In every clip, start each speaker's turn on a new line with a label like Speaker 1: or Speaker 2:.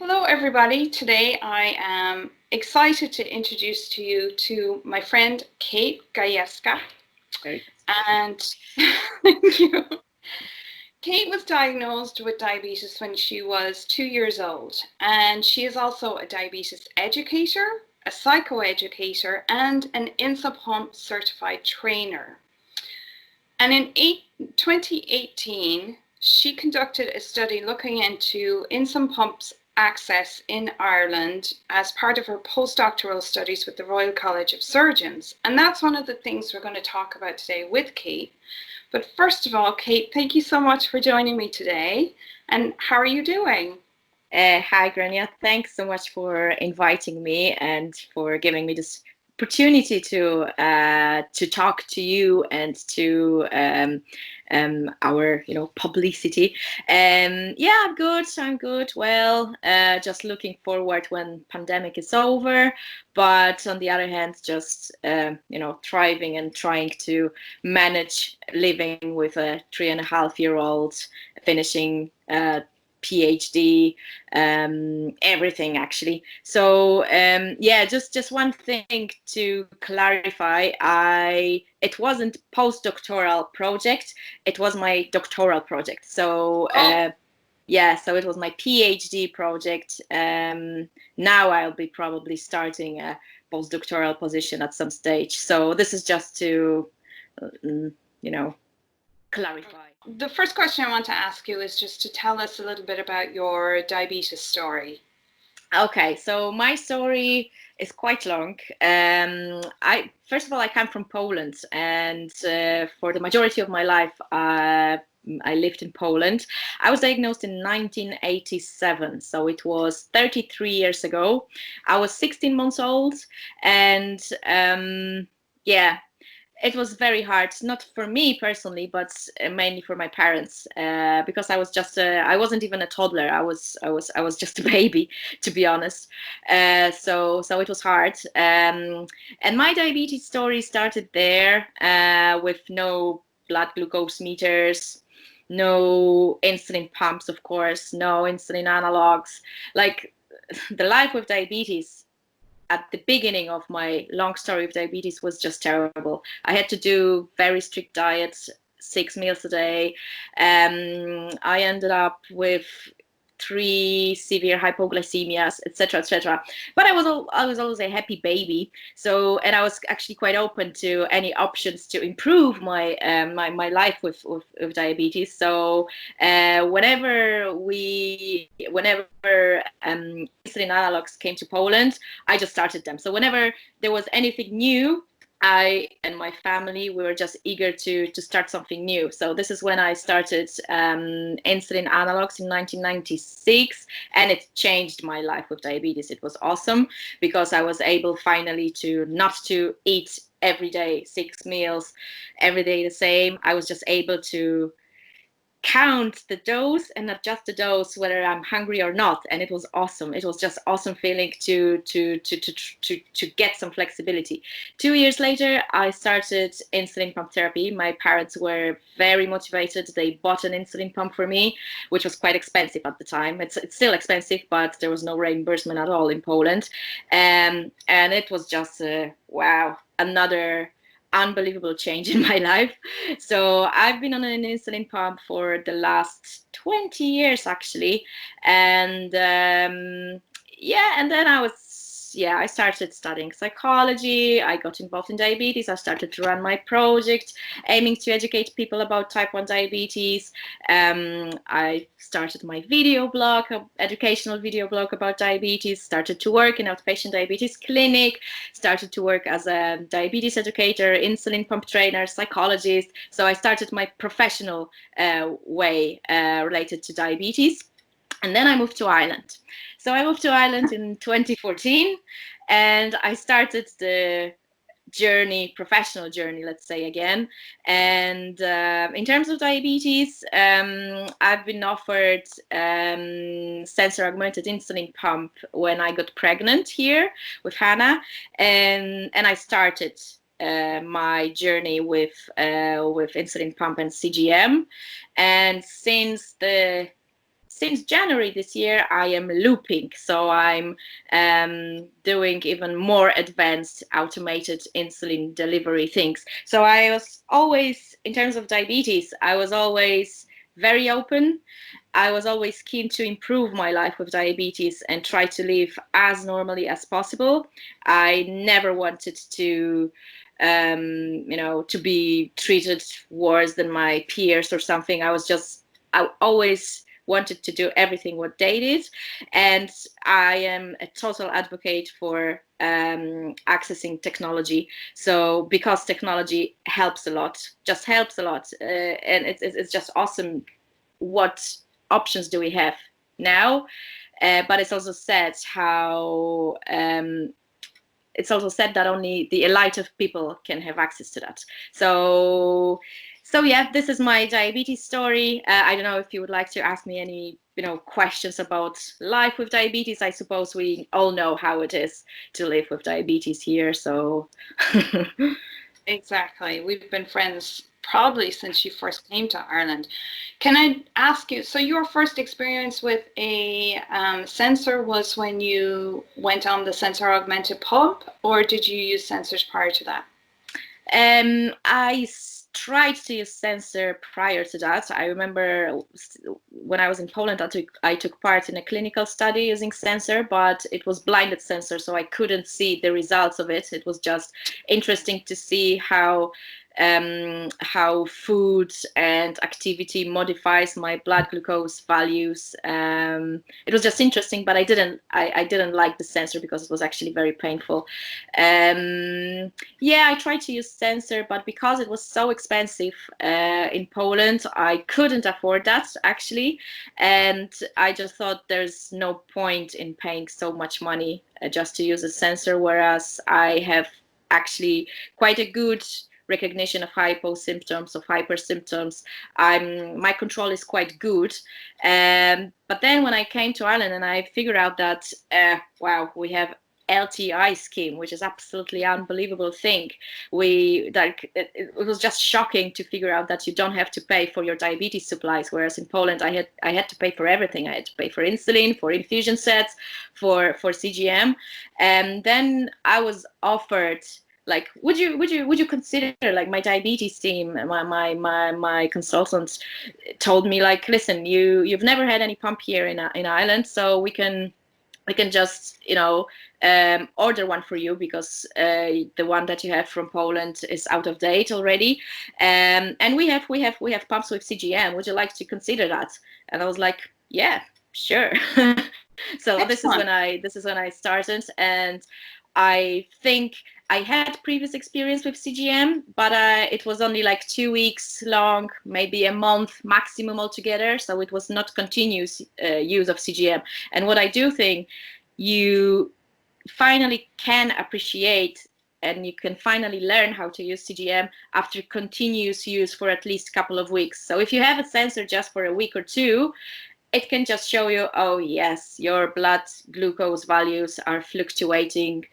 Speaker 1: Hello, everybody. Today I am excited to introduce to you to my friend Kate Gajewska.
Speaker 2: Great.
Speaker 1: And thank you. Kate was diagnosed with diabetes when she was 2 years old, and she is also a diabetes educator, a psychoeducator, and an insulin pump certified trainer. And in 2018, she conducted a study looking into insulin pumps access in Ireland as part of her postdoctoral studies with the Royal College of Surgeons. And that's one of the things we're going to talk about today with Kate. But first of all, Kate, thank you so much for joining me today. And how are you doing?
Speaker 2: Hi, Grania. Thanks so much for inviting me and for giving me this opportunity to talk to you and to our publicity. Yeah, I'm good. I'm good. Well, just looking forward when pandemic is over, but on the other hand, just thriving and trying to manage living with a 3.5-year-old, finishing PhD, everything actually. So yeah, just one thing to clarify. It wasn't postdoctoral project. It was my doctoral project. So yeah, so it was my PhD project. Now I'll be probably starting a postdoctoral position at some stage. So this is just to clarify.
Speaker 1: The first question I want to ask you is just to tell us a little bit about your diabetes story.
Speaker 2: Okay, so my story is quite long. I first of all, I come from Poland, and for the majority of my life, I lived in Poland. I was diagnosed in 1987, so it was 33 years ago. I was 16 months old, and yeah, it was very hard, not for me personally, but mainly for my parents, because I was just I wasn't even a toddler. I was just a baby, to be honest. So it was hard. And my diabetes story started there, with no blood glucose meters, no insulin pumps, of course, no insulin analogs. Like, the life with diabetes at the beginning of my long story of diabetes was just terrible. I had to do very strict diets, 6 meals a day. I ended up with 3 severe hypoglycemias, etc., etc. But I was always a happy baby. So, and I was actually quite open to any options to improve my my life with diabetes. So, whenever insulin analogs came to Poland, I just started them. So whenever there was anything new, I and my family, we were just eager to start something new. So this is when I started insulin analogs in 1996, and it changed my life with diabetes. It was awesome because I was able finally to not to eat every day 6 meals, every day the same. I was just able to count the dose and adjust the dose whether I'm hungry or not, and it was awesome. It was just awesome feeling to get some flexibility. 2 years later, I started insulin pump therapy. My parents were very motivated. They bought an insulin pump for me, which was quite expensive at the time. It's still expensive, but there was no reimbursement at all in Poland, and it was just wow, another unbelievable change in my life. So I've been on an insulin pump for the last 20 years actually, and yeah, and then I started studying psychology. I got involved in diabetes. I started to run my project aiming to educate people about type 1 diabetes. I started my video blog, educational video blog about diabetes, started to work in outpatient diabetes clinic, started to work as a diabetes educator, insulin pump trainer, psychologist. So I started my professional way related to diabetes. And then I moved to Ireland. So I moved to Ireland in 2014, and I started the professional journey, let's say again. And in terms of diabetes, I've been offered sensor augmented insulin pump when I got pregnant here with Hannah, and I started my journey with insulin pump and CGM. And since since January this year, I am looping. So I'm doing even more advanced automated insulin delivery things. So I was always, in terms of diabetes, I was always very open. I was always keen to improve my life with diabetes and try to live as normally as possible. I never wanted to to be treated worse than my peers or something. I always wanted to do everything what they did. And I am a total advocate for accessing technology. So because technology helps a lot, just helps a lot. And it's just awesome what options do we have now. But it's also sad how it's also said that only the elite of people can have access to that. So yeah, this is my diabetes story. I don't know if you would like to ask me any questions about life with diabetes. I suppose we all know how it is to live with diabetes here. So
Speaker 1: Exactly. We've been friends probably since you first came to Ireland. Can I ask you, so your first experience with a sensor was when you went on the sensor augmented pump, or did you use sensors prior to that?
Speaker 2: I tried to use sensor prior to that. I remember when I was in Poland, I took part in a clinical study using sensor, but it was blinded sensor, so I couldn't see the results of it. It was just interesting to see how food and activity modifies my blood glucose values. It was just interesting, but I didn't like the sensor because it was actually very painful. Yeah, I tried to use sensor, but because it was so expensive in Poland, I couldn't afford that actually, and I just thought there's no point in paying so much money just to use a sensor, whereas I have actually quite a good recognition of hypo symptoms, of hyper symptoms. My control is quite good. But then when I came to Ireland and I figured out that, wow, we have LTI scheme, which is absolutely unbelievable thing. It was just shocking to figure out that you don't have to pay for your diabetes supplies, whereas in Poland I had to pay for everything. I had to pay for insulin, for infusion sets, for CGM, and then I was offered, like, would you consider, like, my diabetes team, my consultants told me, like, listen, you've never had any pump here in Ireland, so we can just order one for you, because the one that you have from Poland is out of date already, and we have pumps with CGM. Would you like to consider that? And I was like, yeah, sure. So
Speaker 1: Excellent.
Speaker 2: this is when I started, and I think I had previous experience with CGM, but it was only like 2 weeks long, maybe a month maximum altogether. So it was not continuous use of CGM. And what I do think, you finally can appreciate and you can finally learn how to use CGM after continuous use for at least a couple of weeks. So if you have a sensor just for a week or two, it can just show you, oh yes, your blood glucose values are fluctuating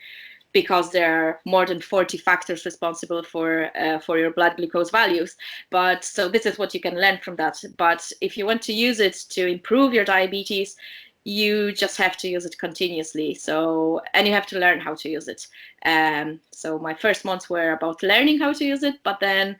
Speaker 2: because there are more than 40 factors responsible for your blood glucose values. But so this is what you can learn from that. But if you want to use it to improve your diabetes, you just have to use it continuously. So, and you have to learn how to use it. So my first months were about learning how to use it, but then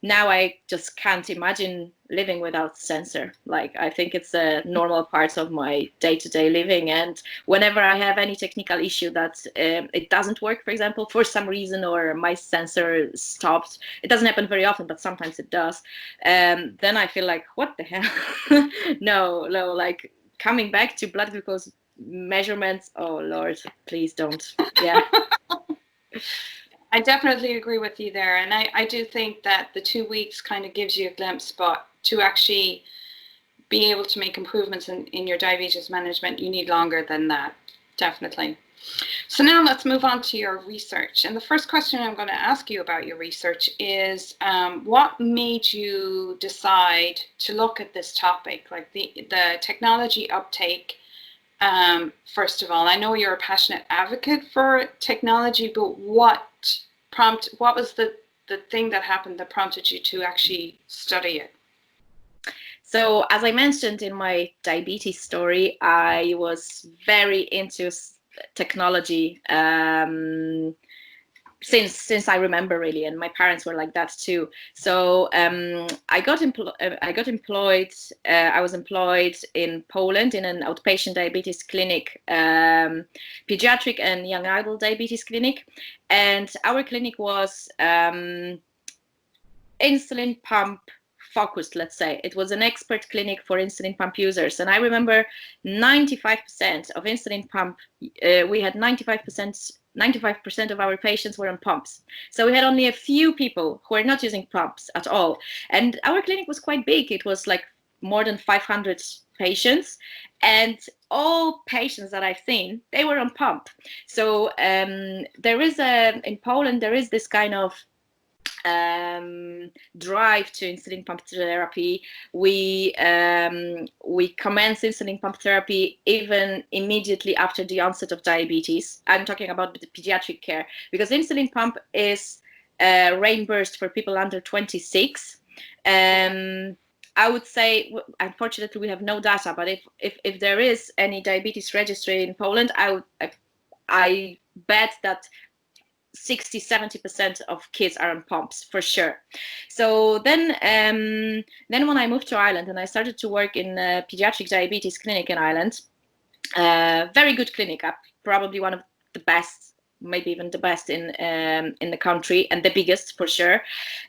Speaker 2: now I just can't imagine living without sensor. Like, I think it's a normal part of my day-to-day living. And whenever I have any technical issue that it doesn't work, for example, for some reason, or my sensor stopped, it doesn't happen very often, but sometimes it does. Then I feel like, what the hell? No, like coming back to blood glucose measurements. Oh Lord, please don't. Yeah.
Speaker 1: I definitely agree with you there. And I do think that the 2 weeks kind of gives you a glimpse, but to actually be able to make improvements in your diabetes management, you need longer than that, definitely. So now let's move on to your research. And the first question I'm going to ask you about your research is, what made you decide to look at this topic, like the technology uptake? First of all, I know you're a passionate advocate for technology, but what was the thing that happened that prompted you to actually study it?
Speaker 2: So as I mentioned in my diabetes story, I was very into technology since I remember, really, and my parents were like that too. So I got employed. I was employed in Poland in an outpatient diabetes clinic, pediatric and young adult diabetes clinic, and our clinic was insulin pump focused, let's say. It was an expert clinic for insulin pump users, and I remember 95% of insulin pump. We had 95% of our patients were on pumps. So we had only a few people who were not using pumps at all. And our clinic was quite big. It was like more than 500 patients, and all patients that I've seen, they were on pump. So in Poland, there is this kind of drive to insulin pump therapy. We commence insulin pump therapy even immediately after the onset of diabetes. I'm talking about the pediatric care, because insulin pump is reimbursed for people under 26. I would say, unfortunately, we have no data, but if there is any diabetes registry in Poland, I bet that 60-70% of kids are on pumps for sure. So then when I moved to Ireland and I started to work in a pediatric diabetes clinic in Ireland, very good clinic, probably one of the best, maybe even the best in the country, and the biggest for sure.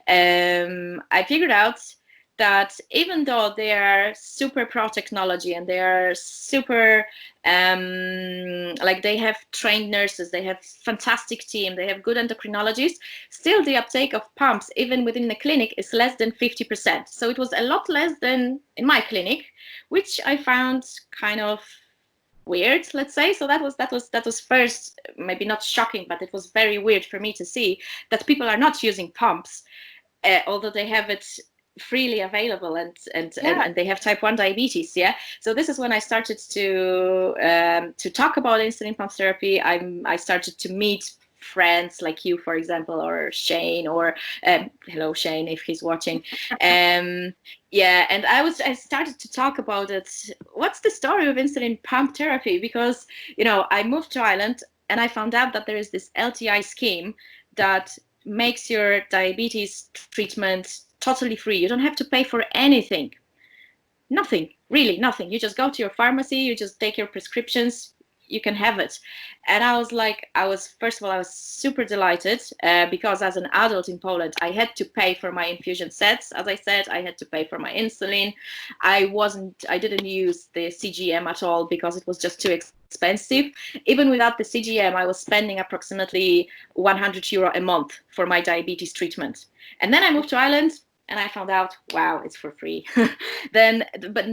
Speaker 2: I figured out that even though they are super pro technology and they are super like they have trained nurses, they have fantastic team, they have good endocrinologists, still the uptake of pumps even within the clinic is less than 50%. So it was a lot less than in my clinic, which I found kind of weird, let's say. So that was first, maybe not shocking, but it was very weird for me to see that people are not using pumps, although they have it freely available and they have type 1 diabetes. So this is when I started to talk about insulin pump therapy. I started to meet friends like you, for example, or Shane, or hello Shane if he's watching. And I started to talk about it. What's the story of insulin pump therapy? Because I moved to Ireland and I found out that there is this LTI scheme that makes your diabetes treatment totally free. You don't have to pay for anything. Nothing, really nothing. You just go to your pharmacy, you just take your prescriptions, you can have it. And I was first of all, I was super delighted because as an adult in Poland, I had to pay for my infusion sets. As I said, I had to pay for my insulin. I didn't use the CGM at all because it was just too expensive. Even without the CGM, I was spending approximately €100 a month for my diabetes treatment. And then I moved to Ireland and I found out, wow, it's for free. Then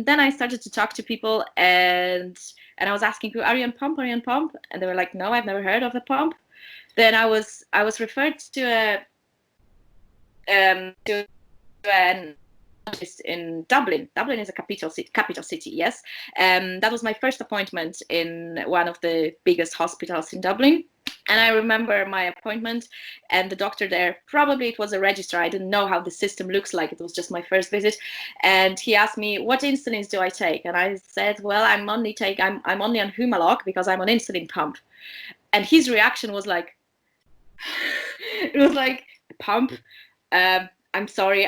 Speaker 2: I started to talk to people and I was asking people, are you on pump? Are you on pump? And they were like, no, I've never heard of a pump. Then I was referred to an in Dublin. Dublin is a capital city, yes. That was my first appointment in one of the biggest hospitals in Dublin. And I remember my appointment and the doctor there, probably it was a registrar. I didn't know how the system looks like. It was just my first visit. And he asked me, what insulins do I take? And I said, well, I'm only on Humalog because I'm on insulin pump. And his reaction was like, it was like, pump? I'm sorry,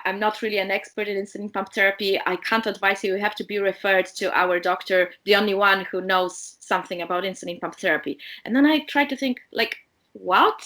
Speaker 2: I'm not really an expert in insulin pump therapy. I can't advise you. You have to be referred to our doctor, the only one who knows something about insulin pump therapy. And then I tried to think, like, what?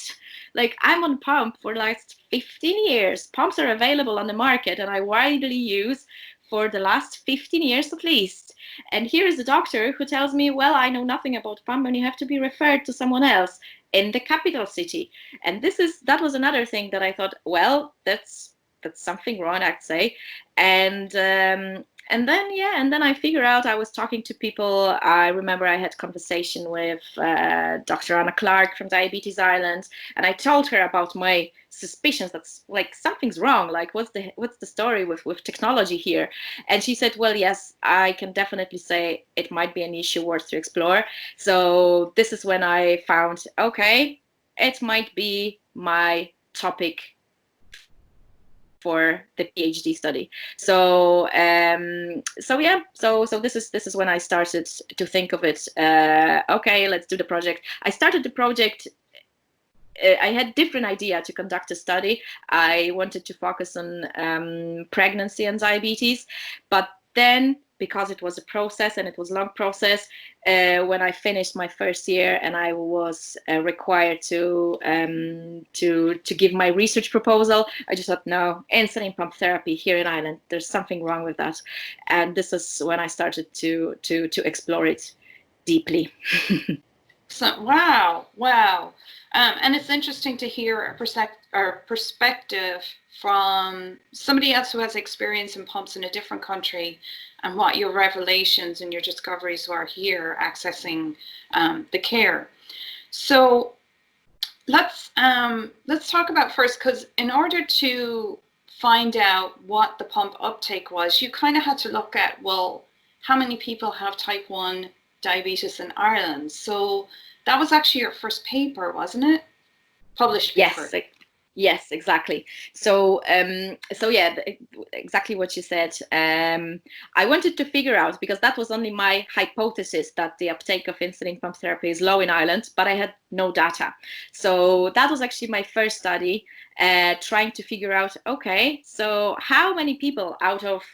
Speaker 2: Like, I'm on pump for the last 15 years. Pumps are available on the market and I widely use for the last 15 years at least. And here is the doctor who tells me, well, I know nothing about pump and you have to be referred to someone else in the capital city. And that was another thing that I thought, well, that's something wrong, I'd say. And then I figured out, I was talking to people. I remember I had conversation with Dr. Anna Clark from Diabetes Ireland, and I told her about my suspicions that like something's wrong. Like what's the story with technology here? And she said, well, yes, I can definitely say it might be an issue worth to explore. So this is when I found, okay, it might be my topic for the PhD study. So so this is when I started to think of it. Okay, let's do the project. I started the project. I had different idea to conduct a study. I wanted to focus on pregnancy and diabetes, but then because it was a process and it was a long process, when I finished my first year and I was required to give my research proposal, I just thought, no, insulin pump therapy here in Ireland, there's something wrong with that. And this is when I started to explore it deeply.
Speaker 1: So, wow. And it's interesting to hear a perspective from somebody else who has experience in pumps in a different country, and what your revelations and your discoveries were here accessing the care. So let's talk about first, because in order to find out what the pump uptake was, you kind of had to look at, well, how many people have type 1 diabetes in Ireland? So that was actually your first paper, wasn't it? Published paper.
Speaker 2: Yes, exactly. So yeah, exactly what you said. I wanted to figure out, because that was only my hypothesis, that the uptake of insulin pump therapy is low in Ireland, but I had no data. So that was actually my first study, trying to figure out, okay, so how many people out of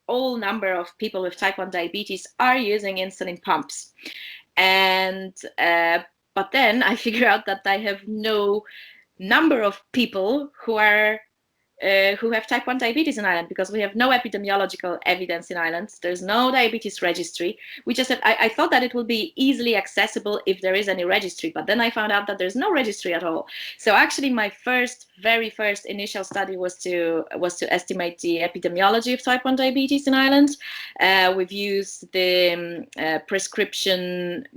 Speaker 2: all number of people with type 1 diabetes are using insulin pumps? And but then I figured out that I have no number of people who are who have type 1 diabetes in Ireland, because we have no epidemiological evidence in Ireland. There's no diabetes registry. We just said, I thought that it would be easily accessible if there is any registry, but then I found out that there's no registry at all. So actually my very first initial study was to estimate the epidemiology of type 1 diabetes in Ireland. We've used the prescription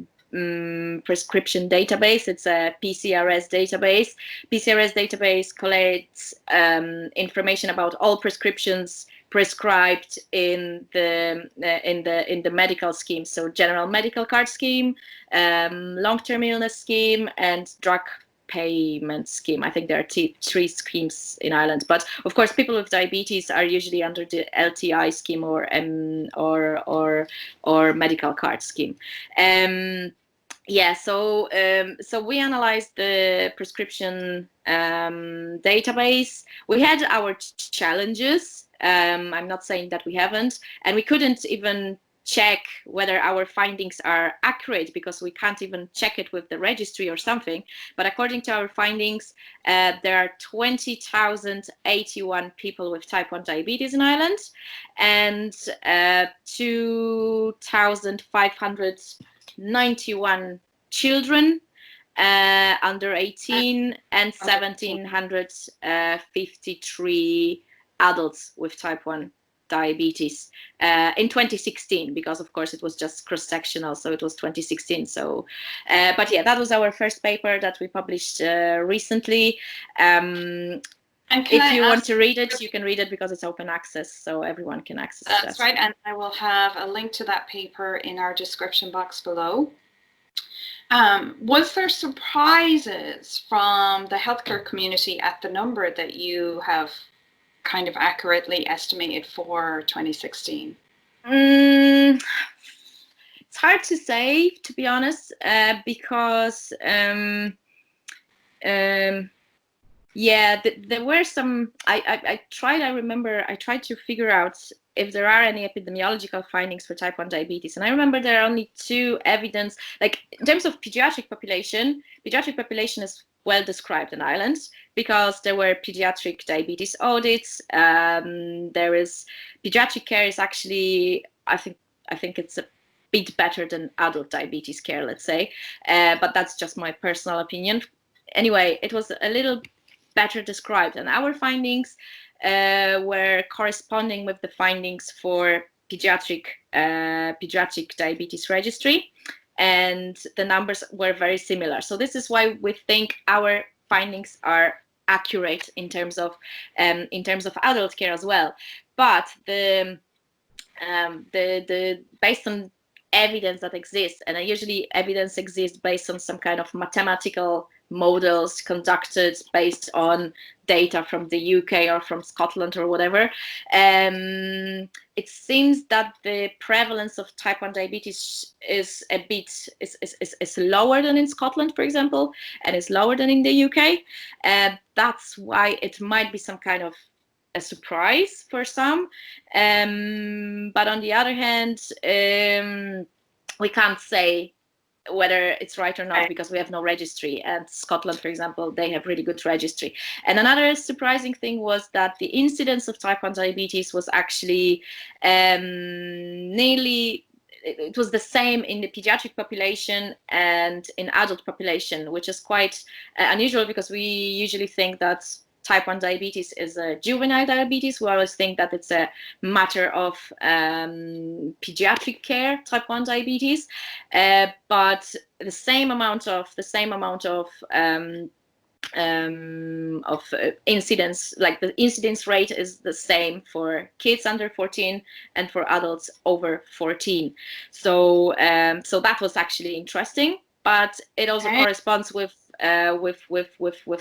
Speaker 2: database. It's a PCRS database. PCRS database collates information about all prescriptions prescribed in the medical scheme. So general medical card scheme, long-term illness scheme, and drug payment scheme. I think there are three schemes in Ireland, but of course people with diabetes are usually under the LTI scheme or medical card scheme. So we analyzed the prescription database. We had our challenges. I'm not saying that we haven't, and we couldn't even check whether our findings are accurate, because we can't even check it with the registry or something. But according to our findings, there are 20,081 people with type 1 diabetes in Ireland, and 2,591 children under 18, and 1,753 adults with type 1 diabetes in 2016, because of course it was just cross-sectional, so it was 2016. So but yeah, that was our first paper that we published recently. And if you want to read it, you can read it, because it's open access, so everyone can access it.
Speaker 1: That's right, and I will have a link to that paper in our description box below. Was there surprises from the healthcare community at the number that you have kind of accurately estimated for 2016?
Speaker 2: It's hard to say, to be honest, because yeah, there were some. I tried to figure out if there are any epidemiological findings for type 1 diabetes, and I remember there are only two evidence. Like in terms of pediatric population is well described in Ireland, because there were pediatric diabetes audits. There is pediatric care is actually, I think it's a bit better than adult diabetes care, let's say, but that's just my personal opinion. Anyway, it was a little better described, and our findings were corresponding with the findings for pediatric diabetes registry, and the numbers were very similar. So this is why we think our findings are accurate in terms of adult care as well. But the based on evidence that exists, and usually evidence exists based on some kind of mathematical models conducted based on data from the UK or from Scotland or whatever, it seems that the prevalence of type 1 diabetes is a bit is lower than in Scotland, for example, and is lower than in the UK. That's why it might be some kind of a surprise for some. But on the other hand, we can't say whether it's right or not because we have no registry. And Scotland, for example, they have really good registry. And another surprising thing was that the incidence of type 1 diabetes was actually nearly, it was the same in the pediatric population and in adult population, which is quite unusual because we usually think that type 1 diabetes is a juvenile diabetes. We always think that it's a matter of pediatric care, type 1 diabetes, but the same amount of incidence, like the incidence rate is the same for kids under 14 and for adults over 14. So so that was actually interesting, but it also corresponds with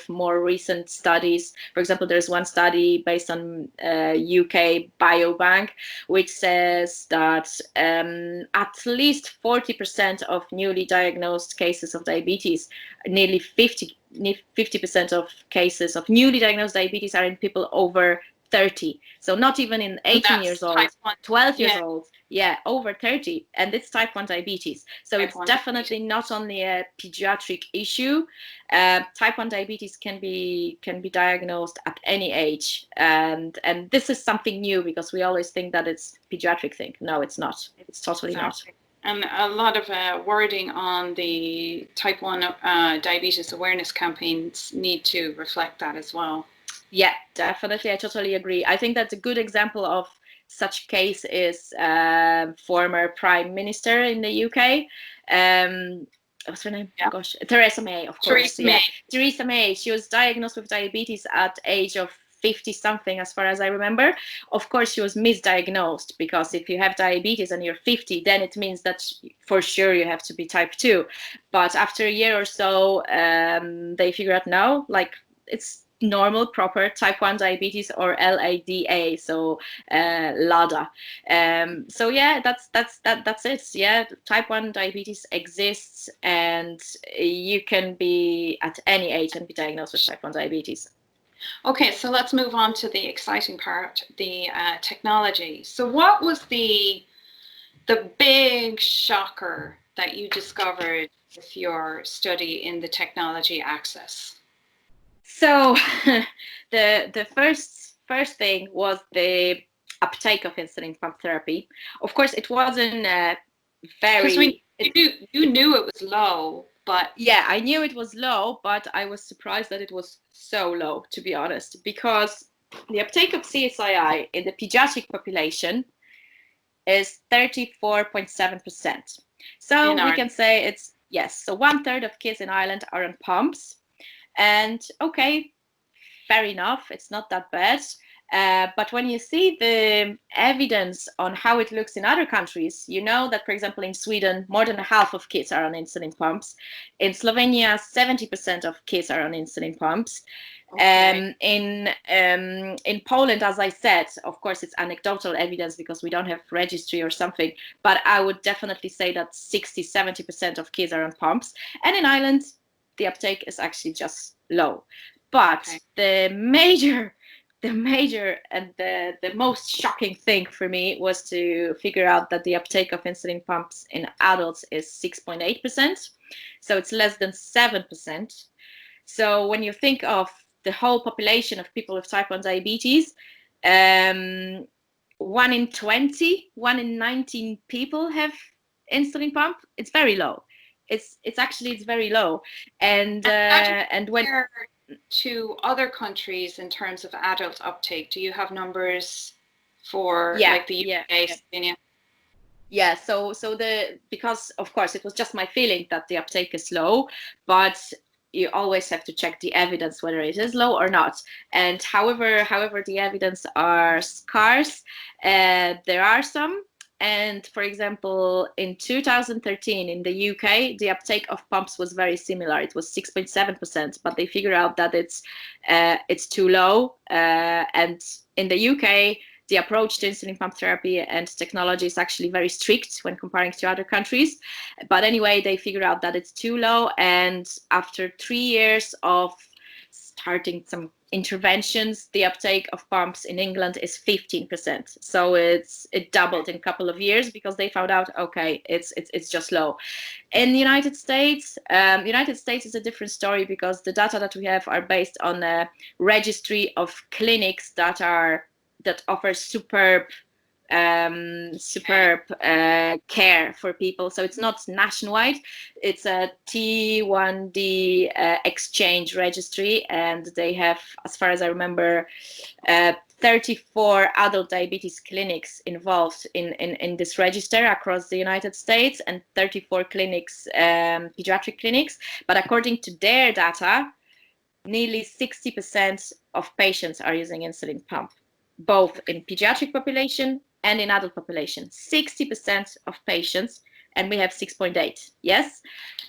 Speaker 2: more recent studies. For example, there's one study based on UK Biobank, which says that at least 40% of newly diagnosed cases of diabetes, nearly 50% of cases of newly diagnosed diabetes are in people over 30. So not even in 18 years old, 12 years old, over 30, and it's type 1 diabetes. So it's definitely not only a pediatric issue. Type 1 diabetes can be diagnosed at any age, and this is something new because we always think that it's pediatric thing. No, it's not. It's totally not.
Speaker 1: And a lot of wording on the type 1 diabetes awareness campaigns need to reflect that as well.
Speaker 2: Yeah, definitely. I totally agree. I think that's a good example of such case is former Prime Minister in the UK. What's her name? Oh, gosh, Theresa May, of course. Theresa May. She was diagnosed with diabetes at age of 50 something, as far as I remember. Of course, she was misdiagnosed because if you have diabetes and you're 50, then it means that for sure you have to be type 2. But after a year or so, they figure out no, like it's normal, proper type 1 diabetes, or LADA, so LADA. So yeah, that's it. Yeah, type 1 diabetes exists, and you can be at any age and be diagnosed with type 1 diabetes.
Speaker 1: Okay, so let's move on to the exciting part, the technology. So what was the big shocker that you discovered with your study in the technology access?
Speaker 2: So the first thing was the uptake of insulin pump therapy. Of course, it wasn't very.
Speaker 1: You knew it was low, but
Speaker 2: yeah, I knew it was low, but I was surprised that it was so low, to be honest, because the uptake of CSII in the pediatric population is 34.7%. So we can say it's yes. So 1/3 of kids in Ireland are on pumps. And okay, fair enough, it's not that bad. But when you see the evidence on how it looks in other countries, you know that, for example, in Sweden, more than half of kids are on insulin pumps. In Slovenia, 70% of kids are on insulin pumps. Okay. In Poland, as I said, of course, it's anecdotal evidence because we don't have registry or something, but I would definitely say that 60-70% of kids are on pumps. And in Ireland, the uptake is actually just low. But okay. the major and the most shocking thing for me was to figure out that the uptake of insulin pumps in adults is 6.8%. So it's less than 7%. So when you think of the whole population of people with type 1 diabetes, 1 in 20, 1 in 19 people have insulin pump. It's very low. It's very low. And when
Speaker 1: to other countries in terms of adult uptake, do you have numbers for like the UK, Slovenia?
Speaker 2: Yeah, so because of course it was just my feeling that the uptake is low, but you always have to check the evidence whether it is low or not. And however the evidence are scarce, there are some And for example, in 2013 in the UK, the uptake of pumps was very similar. It was 6.7%, but they figured out that it's too low. And in the UK, the approach to insulin pump therapy and technology is actually very strict when comparing to other countries. But anyway, they figured out that it's too low. And after 3 years of starting some interventions, the uptake of pumps in England is 15%. So it doubled in a couple of years because they found out, okay, it's just low. In the United States is a different story because the data that we have are based on a registry of clinics that offer superb care for people. So it's not nationwide. It's a T1D exchange registry, and they have, as far as I remember, 34 adult diabetes clinics involved in this register across the United States, and 34 clinics, pediatric clinics. But according to their data, nearly 60% of patients are using insulin pump, both in pediatric population and in adult population. 60% of patients, and we have 6.8, yes,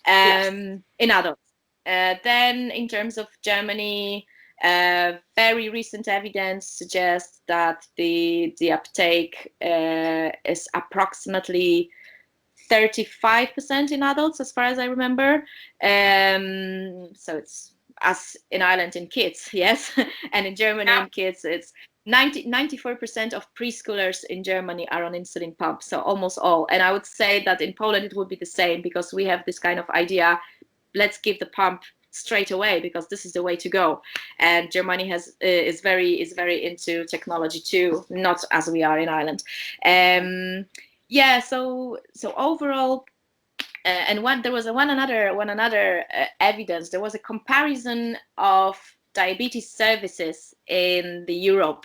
Speaker 2: in adults. Then in terms of Germany, very recent evidence suggests that the uptake is approximately 35% in adults, as far as I remember. So it's as in Ireland in kids, yes, and in Germany in kids, it's 94% of preschoolers in Germany are on insulin pumps, so almost all. And I would say that in Poland it would be the same, because we have this kind of idea, let's give the pump straight away because this is the way to go. And Germany is very into technology too, not as we are in Ireland. So overall, and there was one another evidence. There was a comparison of diabetes services in the Euro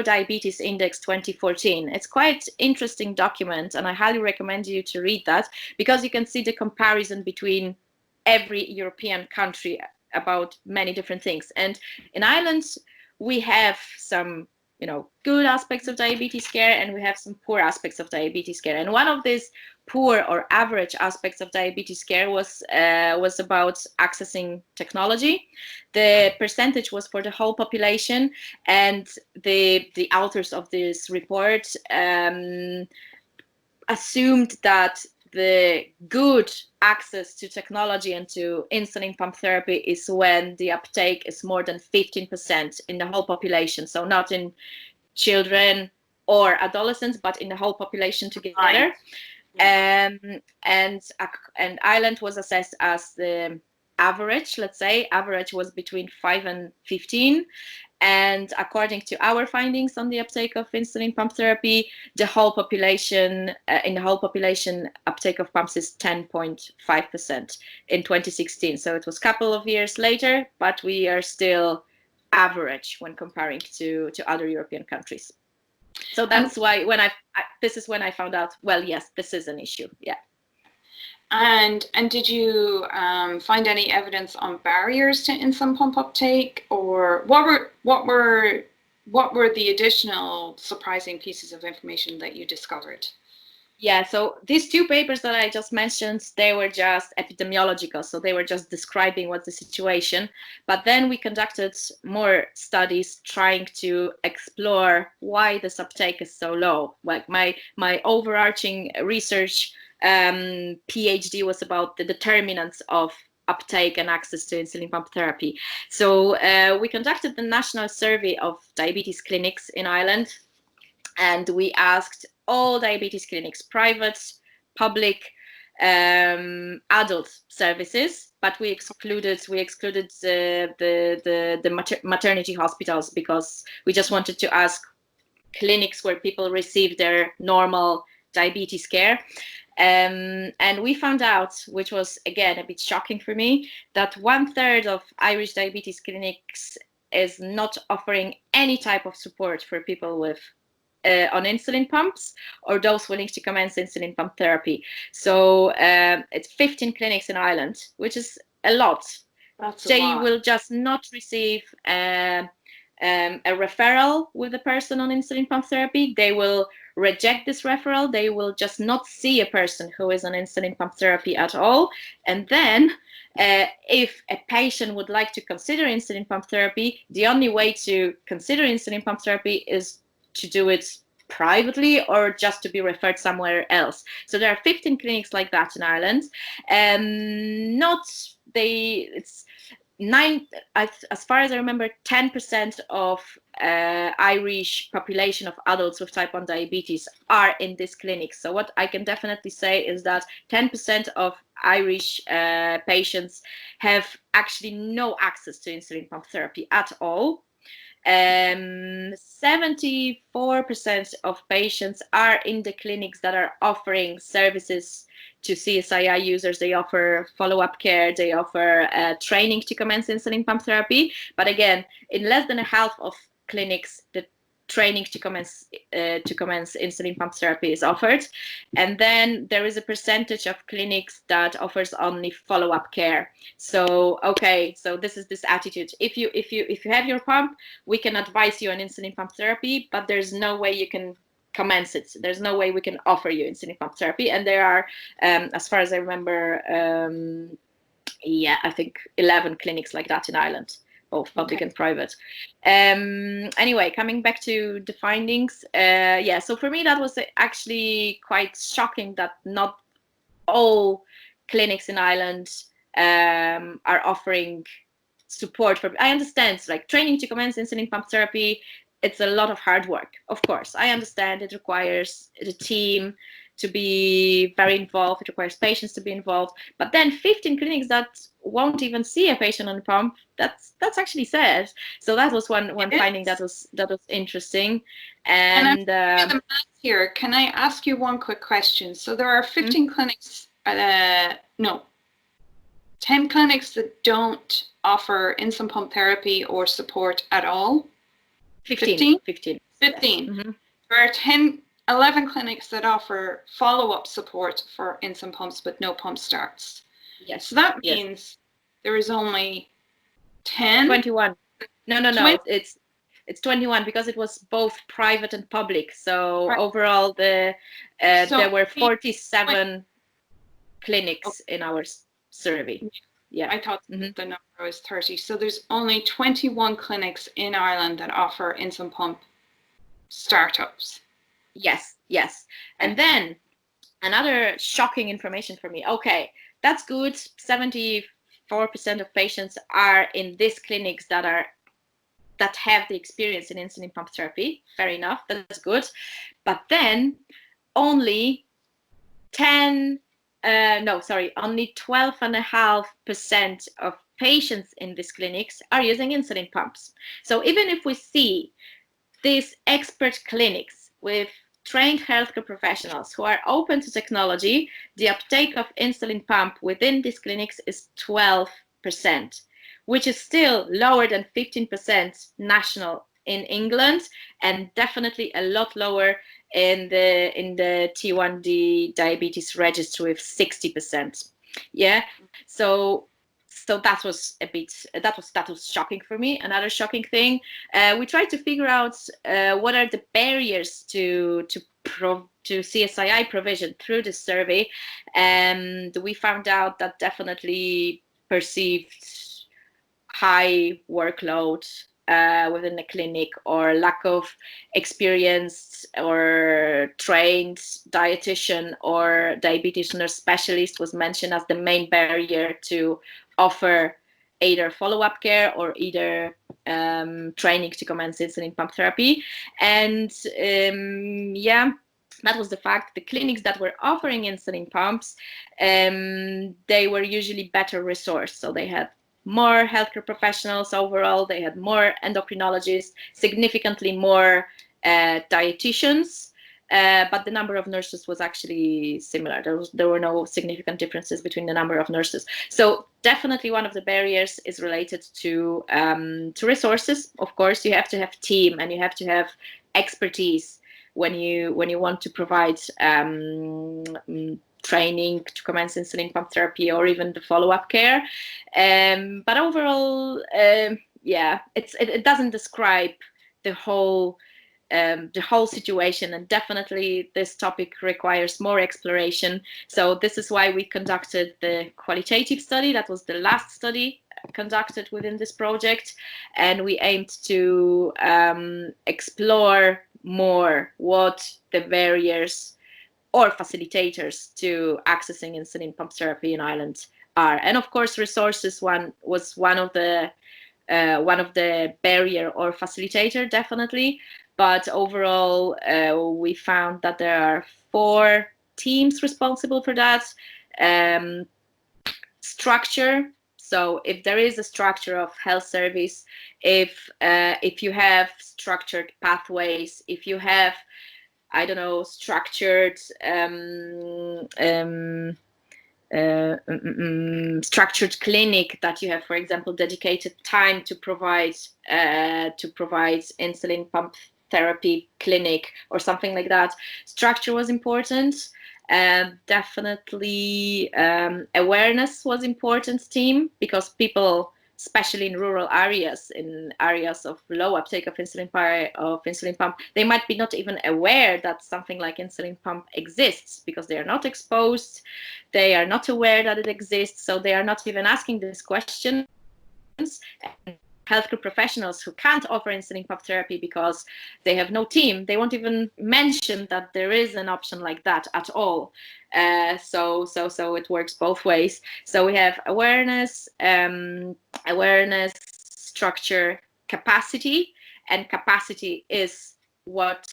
Speaker 2: Diabetes Index 2014. It's quite interesting document, and I highly recommend you to read that, because you can see the comparison between every European country about many different things. And in Ireland, we have some good aspects of diabetes care, and we have some poor aspects of diabetes care. And one of these poor or average aspects of diabetes care was about accessing technology. The percentage was for the whole population, and the authors of this report assumed that the good access to technology and to insulin pump therapy is when the uptake is more than 15% in the whole population. So not in children or adolescents, but in the whole population together. And Ireland was assessed as the average. Let's say average was between 5 and 15. And according to our findings on the uptake of insulin pump therapy, the whole population, uptake of pumps is 10.5% in 2016. So it was a couple of years later, but we are still average when comparing to other European countries. So that's why this is when I found out, well, yes, this is an issue. Yeah.
Speaker 1: And did you find any evidence on barriers to insulin pump uptake, or what were the additional surprising pieces of information that you discovered?
Speaker 2: Yeah, so these two papers that I just mentioned, they were just epidemiological, so they were just describing what's the situation. But then we conducted more studies trying to explore why this uptake is so low. Like my overarching research PhD was about the determinants of uptake and access to insulin pump therapy. So we conducted the national survey of diabetes clinics in Ireland, and we asked all diabetes clinics, private, public, adult services, but we excluded the maternity hospitals, because we just wanted to ask clinics where people receive their normal diabetes care. And we found out, which was again a bit shocking for me, that 1/3 of Irish diabetes clinics is not offering any type of support for people with on insulin pumps or those willing to commence insulin pump therapy. So it's 15 clinics in Ireland, which is a lot. They will just not receive a referral with a person on insulin pump therapy. They will reject this referral. They will just not see a person who is on insulin pump therapy at all. And then if a patient would like to consider insulin pump therapy, the only way to consider insulin pump therapy is to do it privately or just to be referred somewhere else. So there are 15 clinics like that in Ireland. It's nine, as far as I remember, 10% of Irish population of adults with type 1 diabetes are in this clinic. So what I can definitely say is that 10% of Irish patients have actually no access to insulin pump therapy at all. 74% of patients are in the clinics that are offering services to CSII users. They offer follow-up care, they offer training to commence insulin pump therapy. But again, in less than a half of clinics, the training to commence insulin pump therapy is offered. And then there is a percentage of clinics that offers only follow-up care. So so this is this attitude: if you have your pump, we can advise you on insulin pump therapy, but there's no way you can commence it. There's no way we can offer you insulin pump therapy. And there are, as far as I remember, I think 11 clinics like that in Ireland, both public and private. Anyway, coming back to the findings, so for me that was actually quite shocking that not all clinics in Ireland are offering support for. I understand, like, training to commence insulin pump therapy, it's a lot of hard work, of course. I understand it requires the team to be very involved, it requires patients to be involved, but then 15 clinics that won't even see a patient on the pump, that's actually sad. So that was one finding that was interesting. And
Speaker 1: the math here, can I ask you one quick question? So there are 15 clinics, 10 clinics that don't offer insulin pump therapy or support at all.
Speaker 2: 15.
Speaker 1: Mm-hmm. There are 11 clinics that offer follow-up support for insulin pumps but no pump starts.
Speaker 2: Yes.
Speaker 1: So that means there is only
Speaker 2: 21. No. It's 21 because it was both private and public. So overall, there were 47 clinics in our survey. Yeah,
Speaker 1: I thought the number was 30. So there's only 21 clinics in Ireland that offer insulin pump startups.
Speaker 2: Yes. And then another shocking information for me. Okay, that's good. 74% of patients are in these clinics that have the experience in insulin pump therapy. Fair enough, that's good. But then only 12.5% of patients in these clinics are using insulin pumps. So even if we see these expert clinics with trained healthcare professionals who are open to technology, the uptake of insulin pump within these clinics is 12%, which is still lower than 15% national in England, and definitely a lot lower in the T1D diabetes registry with 60%. Yeah, so that was shocking for me. Another shocking thing, we tried to figure out what are the barriers to CSII provision through this survey, and we found out that definitely perceived high workload within the clinic, or lack of experienced or trained dietitian or diabetes nurse specialist was mentioned as the main barrier to offer either follow-up care or either training to commence insulin pump therapy. And that was the fact. The clinics that were offering insulin pumps, they were usually better resourced. So they had more healthcare professionals overall, they had more endocrinologists, significantly more dietitians, but the number of nurses was actually similar. There were no significant differences between the number of nurses. So definitely one of the barriers is related to resources. Of course, you have to have team and you have to have expertise when you want to provide training to commence insulin pump therapy or even the follow-up care. But overall, it doesn't describe the whole the whole situation, and definitely this topic requires more exploration. So this is why we conducted the qualitative study. That was the last study conducted within this project, and we aimed to explore more what the barriers or facilitators to accessing insulin pump therapy in Ireland are. And of course, resources was one of the barrier or facilitator, definitely. But overall, we found that there are 4 teams responsible for that. Structure. So if there is a structure of health service, if you have structured pathways, if you have, I don't know, structured structured clinic, that you have, for example, dedicated time to provide insulin pump therapy clinic or something like that. Structure was important. Definitely awareness was important, team, because people, especially in rural areas, in areas of low uptake of insulin pump, they might be not even aware that something like insulin pump exists, because they are not exposed, they are not aware that it exists, so they are not even asking these questions. And healthcare professionals who can't offer insulin pump therapy because they have no team, they won't even mention that there is an option like that at all. So it works both ways. So we have awareness, structure, capacity, and capacity is what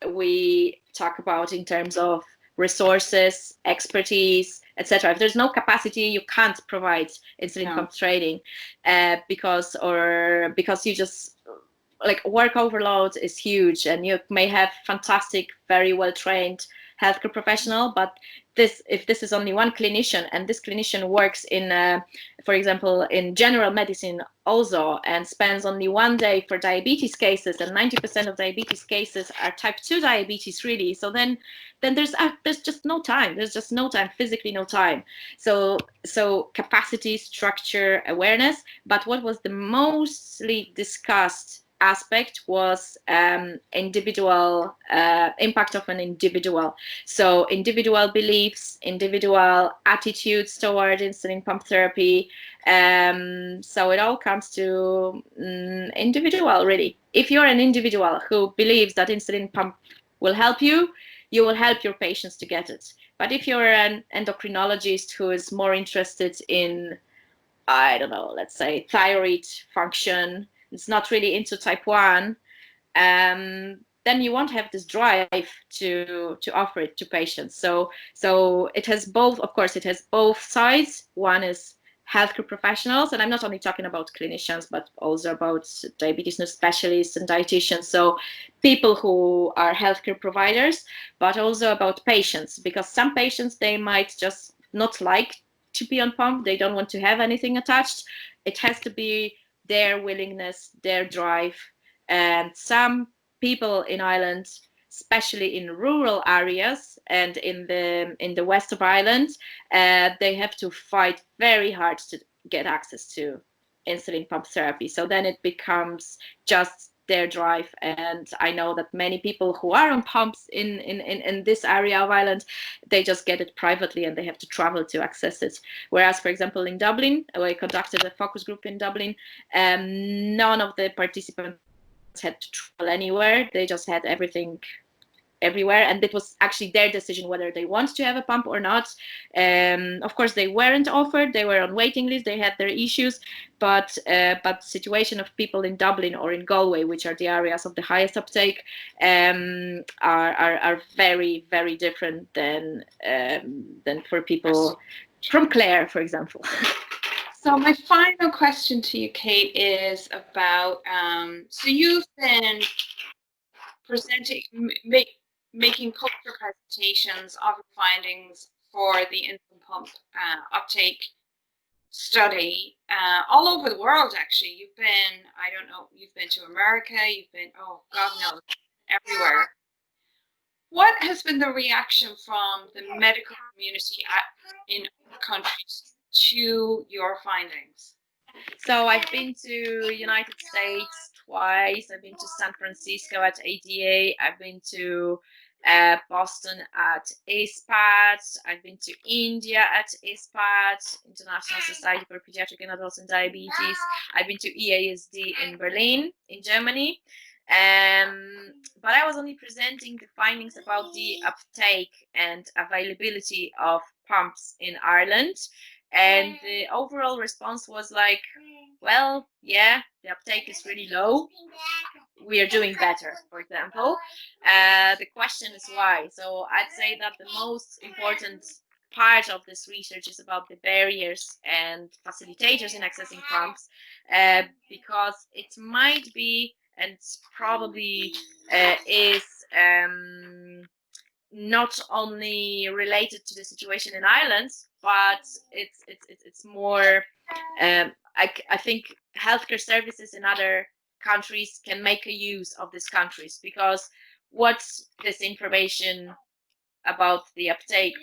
Speaker 2: we talk about in terms of resources, expertise, etc. If there's no capacity, you can't provide insulin pump training, because you just, like, work overload is huge, and you may have fantastic, very well trained healthcare professional, but if this is only one clinician, and this clinician works in, for example, in general medicine also, and spends only 1 day for diabetes cases, and 90% of diabetes cases are type 2 diabetes, really. So then there's just no time. There's just no time, physically no time. So capacity, structure, awareness. But what was the mostly discussed aspect was individual impact of an individual. So individual beliefs, individual attitudes toward insulin pump therapy. So it all comes to individual, really. If you're an individual who believes that insulin pump will help you, you will help your patients to get it. But if you're an endocrinologist who is more interested in, I don't know, let's say thyroid function, it's not really into type 1, then you won't have this drive to offer it to patients. So it has both, of course, it has both sides. One is healthcare professionals, and I'm not only talking about clinicians, but also about diabetes nurse specialists and dietitians, so people who are healthcare providers, but also about patients, because some patients, they might just not like to be on pump, they don't want to have anything attached. It has to be their willingness, their drive. And some people in Ireland, especially in rural areas and in the west of Ireland, they have to fight very hard to get access to insulin pump therapy. So then it becomes just their drive. And I know that many people who are on pumps in this area of Ireland, they just get it privately and they have to travel to access it. Whereas, for example, in Dublin, I conducted a focus group in Dublin, none of the participants had to travel anywhere. They just had everything everywhere, and it was actually their decision whether they want to have a pump or not. Of course, they weren't offered, they were on waiting list, they had their issues, but the situation of people in Dublin or in Galway, which are the areas of the highest uptake, are very, very different than for people from Clare, for example.
Speaker 1: So my final question to you, Kate, is about, so you've been presenting, making poster presentations of your findings for the insulin pump uptake study all over the world, actually. You've been, I don't know, you've been to America, you've been, oh, God knows, everywhere. What has been the reaction from the medical community in other countries to your findings?
Speaker 2: So I've been to United States twice. I've been to San Francisco at ADA. I've been to Boston at ISPAT. I've been to India at ISPAT, International Society for Pediatric and Adults and Diabetes. I've been to EASD in Berlin, in Germany. But I was only presenting the findings about the uptake and availability of pumps in Ireland. And the overall response was like, well, yeah, the uptake is really low. We are doing better, for example. The question is why. So I'd say that the most important part of this research is about the barriers and facilitators in accessing pumps, because it might be and probably is not only related to the situation in Ireland, but it's more. I think healthcare services in other countries can make a use of these countries, because what's this information about the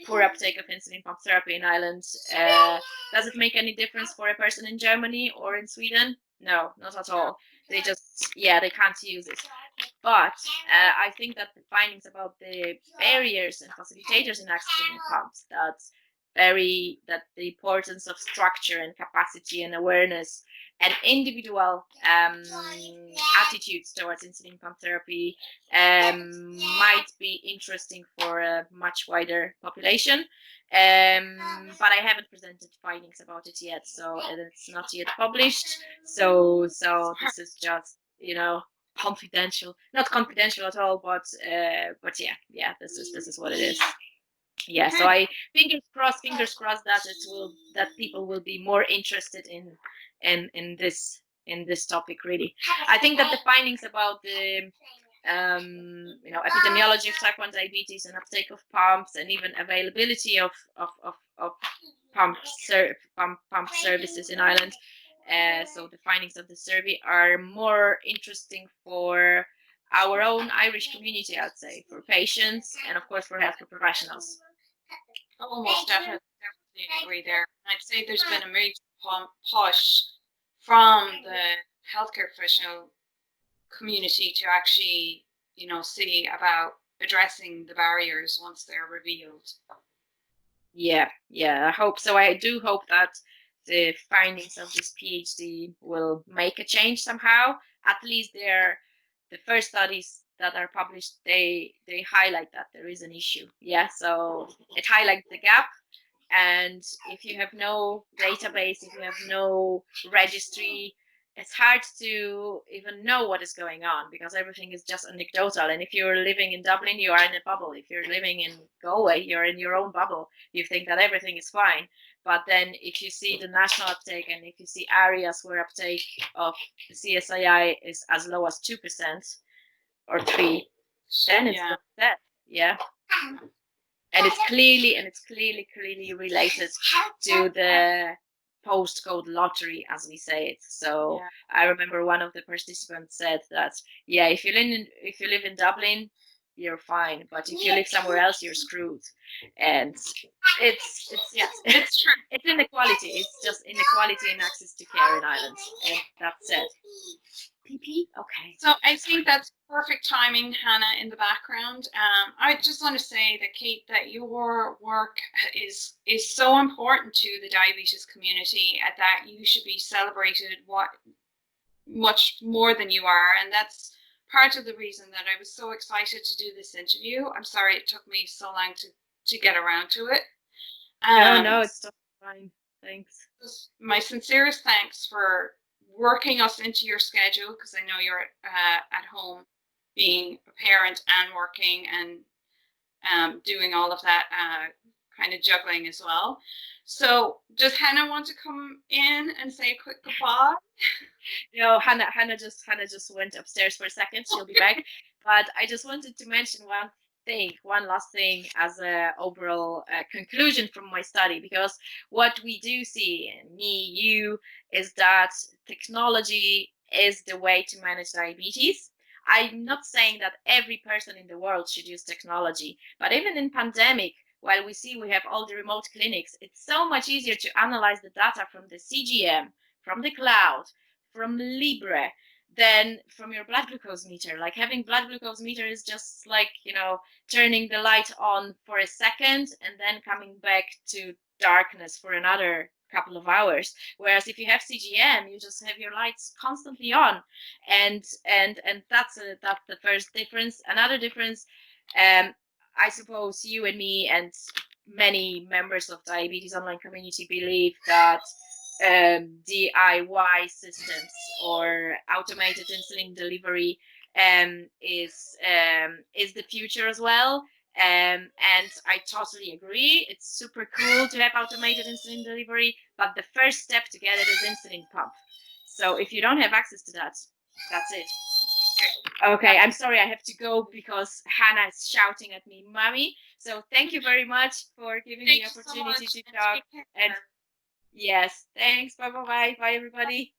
Speaker 2: poor uptake of insulin pump therapy in Ireland? Does it make any difference for a person in Germany or in Sweden? No, not at all. They they can't use it. But I think that the findings about the barriers and facilitators in accessing pumps, that the importance of structure and capacity and awareness and individual attitudes towards insulin pump therapy might be interesting for a much wider population. But I haven't presented findings about it yet, so it's not yet published. So this is just, confidential, not confidential at all, but this is what it is. Yeah, so I fingers crossed that people will be more interested in this topic, really. I think that the findings about the epidemiology of type 1 diabetes and uptake of pumps and even availability of pump services in Ireland, so the findings of the survey are more interesting for our own Irish community, I'd say, for patients and of course for healthcare professionals.
Speaker 1: Almost definitely agree there. I'd say there's been a major push from the healthcare professional community to actually, see about addressing the barriers once they're revealed.
Speaker 2: Yeah, I hope so. I do hope that the findings of this PhD will make a change somehow. At least the first studies that are published, they highlight that there is an issue. Yeah, so it highlights the gap. And if you have no database, if you have no registry, it's hard to even know what is going on, because everything is just anecdotal. And if you're living in Dublin, you are in a bubble. If you're living in Galway, you're in your own bubble. You think that everything is fine. But then if you see the national uptake, and if you see areas where uptake of CSII is as low as 2% or 3%, then it's just that. Yeah. And it's clearly related to the postcode lottery, as we say it. So I remember one of the participants said that, if you live in Dublin, you're fine, but if you live somewhere else, you're screwed. And it's true. It's inequality. It's just inequality in access to care in Ireland, and that's it. PP? Okay.
Speaker 1: So I think that's perfect timing, Hannah, in the background. I just want to say that, Kate, that your work is so important to the diabetes community, that you should be celebrated much more than you are. And that's part of the reason that I was so excited to do this interview. I'm sorry it took me so long to get around to it.
Speaker 2: No, it's fine. Thanks.
Speaker 1: My sincerest thanks for working us into your schedule, because I know you're at home being a parent and working and doing all of that kind of juggling as well. So does Hannah want to come in and say a quick goodbye?
Speaker 2: No, Hannah just went upstairs for a second. She'll be back. But I just wanted to mention one last thing as a overall conclusion from my study, because what we do see, me, you, is that technology is the way to manage diabetes. I'm not saying that every person in the world should use technology, but even in pandemic, while we have all the remote clinics, it's so much easier to analyze the data from the CGM, from the cloud, from Libre, than from your blood glucose meter. Like having blood glucose meter is just like, turning the light on for a second and then coming back to darkness for another couple of hours. Whereas if you have CGM, you just have your lights constantly on, and that's the first difference. Another difference, I suppose you and me and many members of diabetes online community believe that DIY systems or automated insulin delivery is the future as well. And I totally agree. It's super cool to have automated insulin delivery, but the first step to get it is insulin pump. So if you don't have access to that, that's it. Okay, I'm sorry, I have to go because Hannah is shouting at me, mommy. So thank you very much for giving me the opportunity to talk. And yes, thanks. Bye bye bye. Bye everybody.